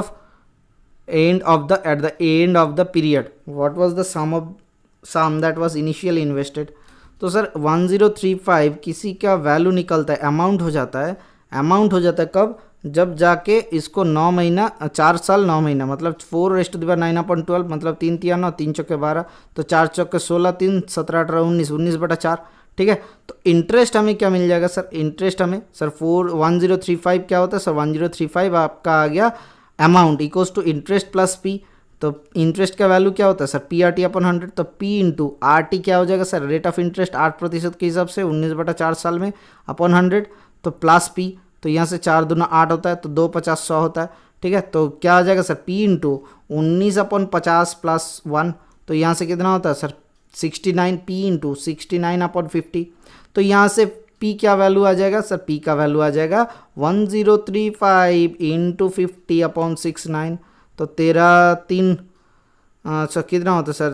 of the period. What was the sum that was initially invested? तो sir 1035 किसी का value निकलता है, amount हो जाता है कब, जब जाके इसको 9 महीना 4 साल 9 महीना, मतलब 4:9/12 मतलब 3 3 9 3 चौके 12, तो 4 चौके 16 3 17 18 19 19/4। ठीक है, तो इंटरेस्ट हमें क्या मिल जाएगा सर, इंटरेस्ट हमें सर 1035 क्या होता है सर, 1035 आपका आ गया amount equals to interest plus p. तो इंटरेस्ट का वैल्यू क्या होता है sir, p r t upon 100, तो पी इंटू आर टी क्या हो जाएगा सर, रेट ऑफ इंटरेस्ट 8% के हिसाब से 19/4 साल में अपॉन 100, तो प्लस पी, तो यहाँ से 4 दूना 8 होता है, तो 2 50 100 होता है। ठीक है, तो क्या आ जाएगा सर, पी इंटू 19/50 प्लस 1, तो यहाँ से कितना होता है सर 69, पी इंटू 69/50, तो यहाँ से पी क्या वैल्यू आ जाएगा सर, पी का वैल्यू आ जाएगा 1035 इंटू 50/69, तो 13 3 अच्छा कितना होता है सर,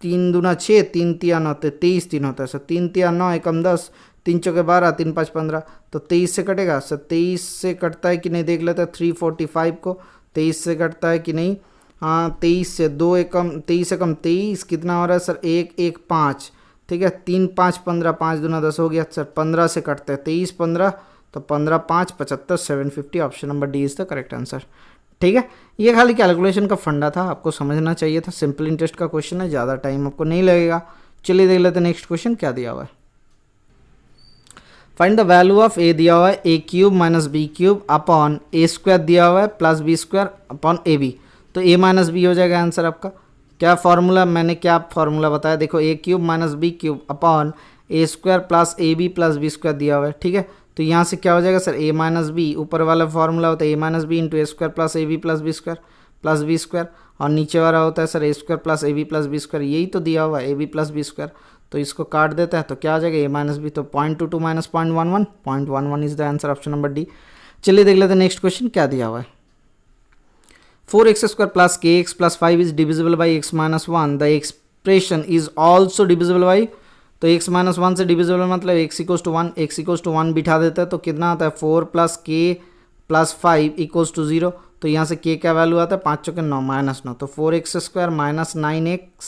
3 दूना 6 3 3 9 23 3 होता है सर, 3 3 9 एकम 10 3 चौके 12 3 5 15, तो 23 से कटेगा सर, 23 से कटता है कि नहीं देख लेते हैं, 345 को 23 से कटता है कि नहीं, हाँ 23 से 2 एकम 23 एकम 23 कितना हो रहा है सर 1 1 5, ठीक है 3 5 15 5 दूना 10 हो गया सर, 15 से कटते हैं 23 15, तो 15 5 75 750, option number D is the correct answer. ठीक है, ये खाली कैलकुलेशन का फंडा था, आपको समझना चाहिए था, सिंपल इंटरेस्ट का क्वेश्चन है, ज़्यादा टाइम आपको नहीं लगेगा। चलिए देख लेते हैं नेक्स्ट क्वेश्चन क्या दिया हुआ है। Find the value of A दिया हुआ है A cube minus B cube upon A square दिया हुआ है plus B square upon A B, तो ए माइनस बी हो जाएगा आंसर आपका। क्या फार्मूला, मैंने क्या फार्मूला बताया, देखो A cube minus B cube upon A square plus A B plus B square दिया हुआ है। ठीक है, तो यहाँ से क्या हो जाएगा सर, ए माइनस बी, ऊपर वाला फार्मूला होता है A minus B into A square plus A B plus B square, और नीचे वाला होता है sir A square plus A B plus B square, यही तो दिया हुआ है A B plus B square, तो इसको काट देता है तो क्या आ जाएगा ए माइनस बी, तो 0.22 minus 0.11 is the answer, option number D. चलिए देख लेते हैं नेक्स्ट क्वेश्चन क्या दिया हुआ है। 4x² plus kx plus 5 is divisible by x minus 1, the expression is also divisible by, तो x माइनस 1 से डिविजिबल मतलब x equals to 1, x equals to 1 बिठा देता है, तो कितना आता है 4 plus k plus 5 equals to 0, तो यहाँ से k का वैल्यू आता है 5 चौके 9 माइनस 9, तो 4x² minus 9x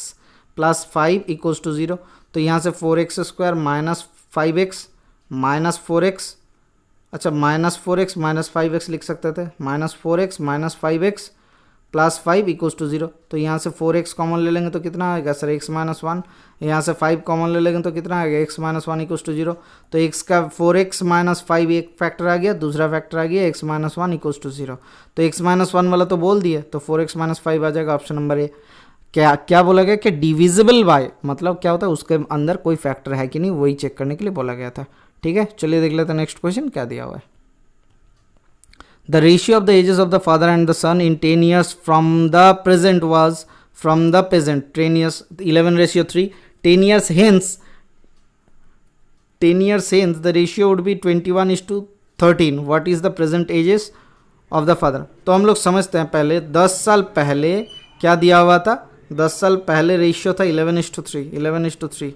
plus 5 equals to 0, तो यहाँ से 4x² minus 5x minus 4x, अच्छा माइनस 4x माइनस 5x लिख सकते थे, minus 4x minus 5x plus 5 equals to 0, तो यहाँ से 4x कॉमन ले लेंगे तो कितना आएगा सर x माइनस 1, यहाँ से 5 कॉमन ले लेंगे तो कितना आएगा x माइनस 1 इक्वल्स टू 0, तो x का 4x माइनस 5 एक फैक्टर आ गया, दूसरा फैक्टर आ गया x माइनस 1 इक्वल्स टू 0, तो x माइनस 1 वाला तो बोल दिए, तो 4x माइनस 5 आ जाएगा, ऑप्शन नंबर ए। क्या क्या बोला गया कि डिविजिबल बाय मतलब क्या होता है, उसके अंदर कोई फैक्टर है कि नहीं, वही चेक करने के लिए बोला गया था। ठीक है, चलिए देख लेते हैं नेक्स्ट क्वेश्चन क्या दिया हुआ है। The ratio of the ages of the father and the son in 10 years from the present was, from the present 10 years 11:3, 10 years hence the ratio would be 21:13, what is the present ages of the father। तो हम लोग समझते हैं, पहले 10 साल पहले क्या दिया हुआ था, 10 साल पहले रेशियो था 11:3,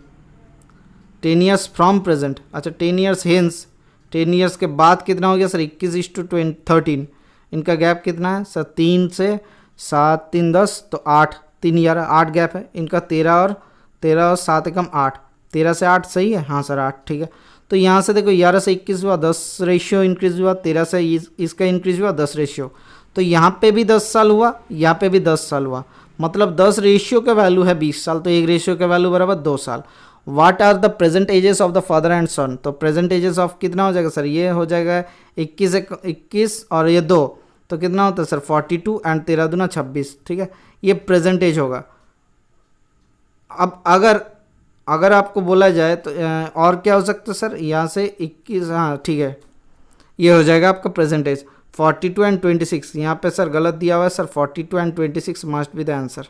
10 years फ्रॉम प्रेजेंट, अच्छा 10 years हेंस, 10 years के बाद कितना हो गया सर 21:13, इनका गैप कितना है सर 3 से 7 3 10, तो 8 3 11 8 गैप है इनका, 13 और 7 एकम 8, 13 से 8 सही है, हाँ सर 8 ठीक है। तो यहाँ से देखो 11 से 21 हुआ 10 रेशियो इंक्रीज हुआ, 13 से इसका इंक्रीज हुआ 10 रेशियो, तो यहाँ पे भी 10 साल हुआ, यहाँ पे भी 10 साल हुआ, मतलब 10 रेशियो का वैल्यू है 20 साल, तो एक रेशियो का वैल्यू बराबर 2 साल। What are the present ages of the father and son, तो प्रेजेंट एजेस ऑफ कितना हो जाएगा सर, ये हो जाएगा 21 और ये 2, तो कितना होता है सर 42 एंड 13 दूना 26, ठीक है, ये प्रेजेंट एज होगा। अब अगर आपको बोला जाए तो और क्या हो सकता है सर, यहाँ से 21, हाँ ठीक है, ये हो जाएगा आपका प्रेजेंट एज 42 एंड 26। यहाँ पे सर गलत दिया हुआ है sir, 42 and 26 must be the answer.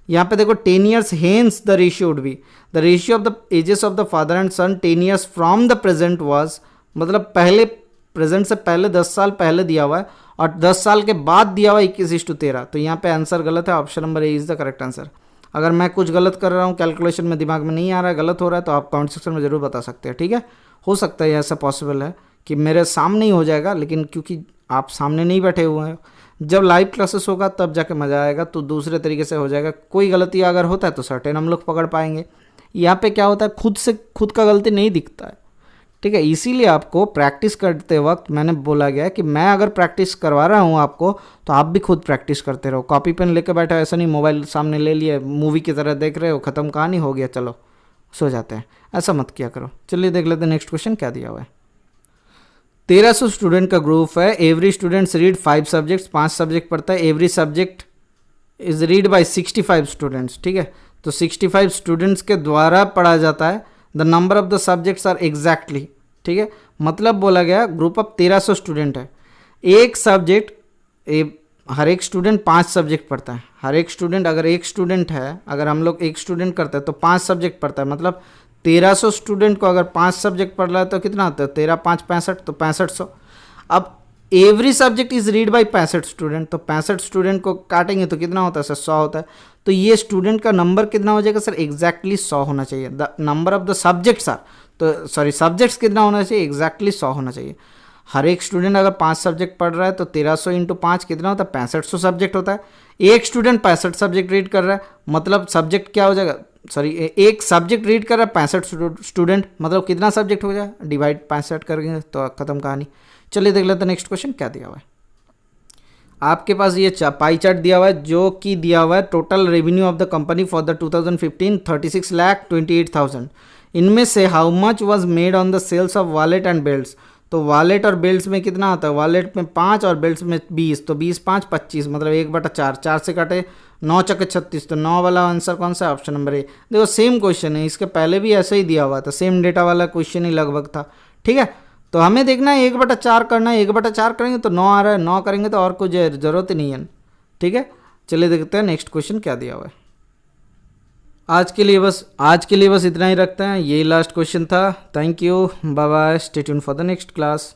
यहाँ पे देखो 10 years hence the ratio would be the ratio of the ages of the father and son 10 years from the present was, मतलब पहले प्रेजेंट से पहले 10 साल पहले दिया हुआ है और 10 साल के बाद दिया हुआ है 21:13, तो यहाँ पे आंसर गलत है, option number A is the correct answer. अगर मैं कुछ गलत कर रहा हूँ, कैलकुलेशन में दिमाग में नहीं आ रहा है, गलत हो रहा है, तो आप कमेंट सेक्शन में ज़रूर बता सकते हैं, ठीक है। हो सकता है ऐसा पॉसिबल है कि मेरे सामने ही हो जाएगा, लेकिन क्योंकि आप सामने नहीं बैठे हुए हैं, जब लाइव क्लासेस होगा तब जाके मज़ा आएगा, तो दूसरे तरीके से हो जाएगा। कोई गलती अगर होता है तो सर्टेन हम लोग पकड़ पाएंगे। यहाँ पे क्या होता है, खुद का गलती नहीं दिखता है, ठीक है। इसीलिए आपको प्रैक्टिस करते वक्त मैंने बोला गया कि मैं अगर प्रैक्टिस करवा रहा हूँ आपको, तो आप भी खुद प्रैक्टिस करते रहो। कॉपी पेन लेकर बैठा, ऐसा नहीं मोबाइल सामने ले लिए मूवी की तरह देख रहे हो, ख़त्म कहानी हो गया, चलो सो जाते हैं, ऐसा मत किया करो। चलिए देख लेते हैं नेक्स्ट क्वेश्चन क्या दिया हुआ है। 1300 स्टूडेंट का ग्रुप है, every students read 5 subjects, 5 subject पढ़ता है, every subject is read by 65 students, ठीक है। तो 65 स्टूडेंट्स के द्वारा पढ़ा जाता है। The number of the subjects are exactly, ठीक है, मतलब बोला गया ग्रुप ऑफ 1300 स्टूडेंट है, एक सब्जेक्ट, हर एक स्टूडेंट 5 सब्जेक्ट पढ़ता है। हर एक स्टूडेंट, अगर एक स्टूडेंट है, अगर हम लोग एक स्टूडेंट करते हैं तो 5 सब्जेक्ट पढ़ता है, मतलब 1300 स्टूडेंट को अगर 5 सब्जेक्ट पढ़ रहा है तो कितना होता है, 13 5 65, तो 6500। अब every subject is read by 65 student, तो 65 स्टूडेंट को काटेंगे तो कितना होता है सर, 100 होता है। तो ये स्टूडेंट का नंबर कितना हो जाएगा सर, एग्जैक्टली 100 होना चाहिए। The number of the subjects are, तो सॉरी सब्जेक्ट्स कितना होना चाहिए, एग्जैक्टली 100 होना चाहिए। हर एक स्टूडेंट अगर 5 सब्जेक्ट पढ़ रहा है तो 1300 इंटू 5 कितना होता है, 6500 सब्जेक्ट होता है। एक स्टूडेंट 65 सब्जेक्ट रीड कर रहा है, मतलब सब्जेक्ट क्या हो जाएगा, सॉरी एक सब्जेक्ट रीड कर रहा है 65 स्टूडेंट, मतलब कितना सब्जेक्ट हो जाए, डिवाइड 65 करेंगे तो खत्म कहानी। चलिए देख लेते हैं नेक्स्ट क्वेश्चन क्या दिया हुआ है। आपके पास ये पाई चार्ट दिया हुआ है, जो कि दिया हुआ है total revenue of the company for the 2015 36,28,000। इनमें से how much was made on the sales of wallet and belts. तो वॉलेट और बेल्ट्स में कितना आता है, वॉलेट में 5 और बेल्ट्स में 20, तो 20 5 25, मतलब 1/4, 4 से काटे 9 चक्के 36, तो 9 वाला आंसर कौन सा है, ऑप्शन नंबर ए। देखो सेम क्वेश्चन है, इसके पहले भी ऐसे ही दिया हुआ था, सेम डेटा वाला क्वेश्चन ही लगभग था, ठीक है। तो हमें देखना है 1/4 करना है, 1/4 करेंगे तो 9 आ रहा है, 9 करेंगे तो और कुछ ज़रूरत ही नहीं है, ठीक है। चलिए देखते हैं नेक्स्ट क्वेश्चन क्या दिया हुआ है। आज के लिए बस इतना ही रखते हैं, यही लास्ट क्वेश्चन था। Thank you, bye bye, stay tune for the next class.